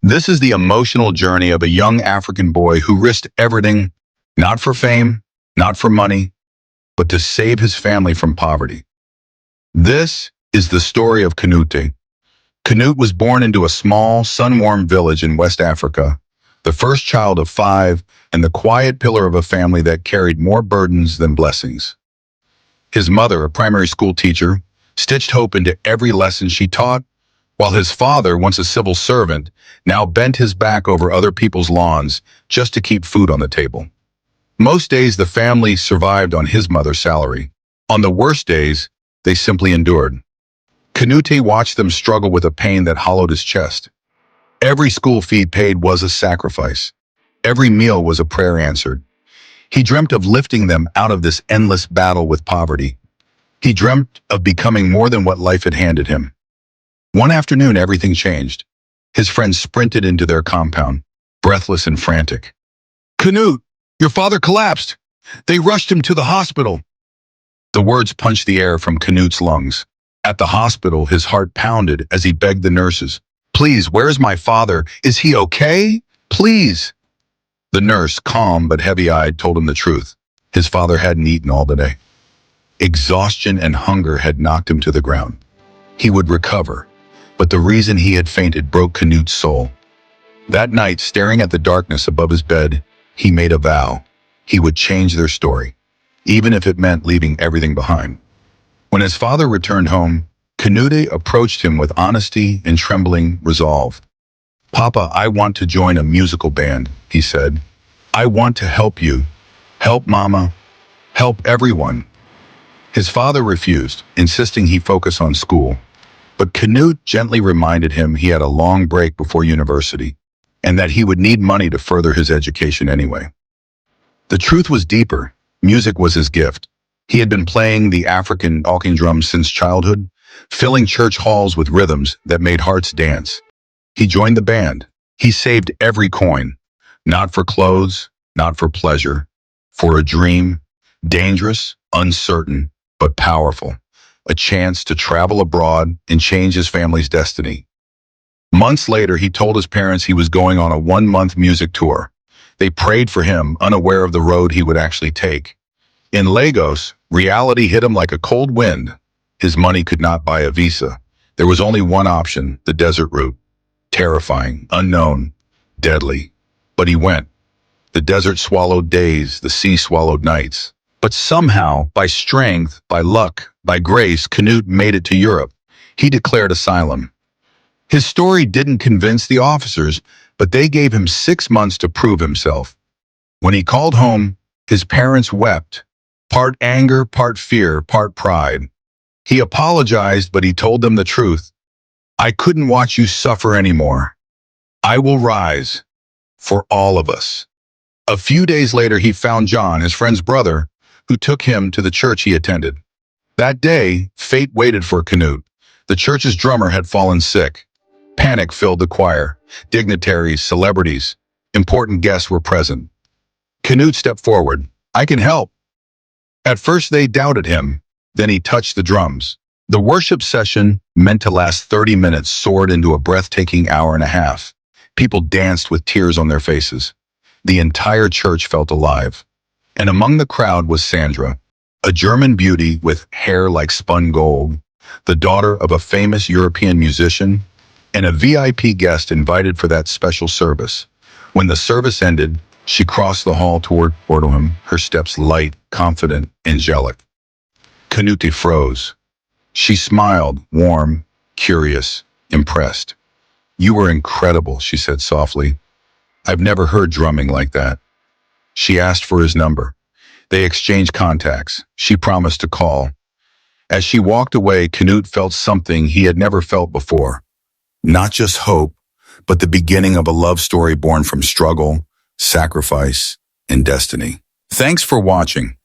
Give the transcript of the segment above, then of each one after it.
This is the emotional journey of a young African boy who risked everything, not for fame, not for money, but to save his family from poverty. This is the story of Kanoute. Kanoute was born into a small, sun-warmed village in West Africa, the first child of five and the quiet pillar of a family that carried more burdens than blessings. His mother, a primary school teacher, stitched hope into every lesson she taught, while his father, once a civil servant, now bent his back over other people's lawns just to keep food on the table. Most days, the family survived on his mother's salary. On the worst days, they simply endured. Kanoute watched them struggle with a pain that hollowed his chest. Every school fee paid was a sacrifice. Every meal was a prayer answered. He dreamt of lifting them out of this endless battle with poverty. He dreamt of becoming more than what life had handed him. One afternoon, everything changed. His friends sprinted into their compound, breathless and frantic. "Kanoute, your father collapsed. They rushed him to the hospital." The words punched the air from Kanoute's lungs. At the hospital, his heart pounded as he begged the nurses, "Please, where's my father? Is he okay? Please." The nurse, calm but heavy-eyed, told him the truth. His father hadn't eaten all the day. Exhaustion and hunger had knocked him to the ground. He would recover, but the reason he had fainted broke Kanoute's soul. That night, staring at the darkness above his bed, he made a vow. He would change their story, even if it meant leaving everything behind. When his father returned home, Kanoute approached him with honesty and trembling resolve. "Papa, I want to join a musical band," he said. "I want to help you. Help Mama. Help everyone." His father refused, insisting he focus on school. But Kanoute gently reminded him he had a long break before university, and that he would need money to further his education anyway. The truth was deeper. Music was his gift. He had been playing the African talking drum since childhood, filling church halls with rhythms that made hearts dance. He joined the band. He saved every coin, not for clothes, not for pleasure, for a dream, dangerous, uncertain, but powerful, a chance to travel abroad and change his family's destiny. Months later, he told his parents he was going on a one-month music tour. They prayed for him, unaware of the road he would actually take. In Lagos, reality hit him like a cold wind. His money could not buy a visa. There was only one option, the desert route. Terrifying, unknown, deadly. But he went. The desert swallowed days, the sea swallowed nights. But somehow, by strength, by luck, by grace, Kanoute made it to Europe. He declared asylum. His story didn't convince the officers, but they gave him 6 months to prove himself. When he called home, his parents wept, part anger, part fear, part pride. He apologized, but he told them the truth. "I couldn't watch you suffer anymore. I will rise for all of us." A few days later, he found John, his friend's brother, who took him to the church he attended. That day, fate waited for Kanoute. The church's drummer had fallen sick. Panic filled the choir. Dignitaries, celebrities, important guests were present. Kanoute stepped forward. "I can help." At first, they doubted him. Then he touched the drums. The worship session, meant to last 30 minutes, soared into a breathtaking hour and a half. People danced with tears on their faces. The entire church felt alive. And among the crowd was Sandra, a German beauty with hair like spun gold, the daughter of a famous European musician, and a VIP guest invited for that special service. When the service ended, she crossed the hall toward him, her steps light, confident, angelic. Kanoute froze. She smiled, warm, curious, impressed. "You were incredible," she said softly. "I've never heard drumming like that." She asked for his number. They exchanged contacts. She promised to call. As she walked away, Kanoute felt something he had never felt before. Not just hope, but the beginning of a love story born from struggle, sacrifice, and destiny. Thanks for watching.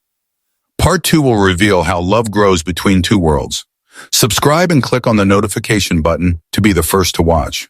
Part 2 will reveal how love grows between two worlds. Subscribe and click on the notification button to be the first to watch.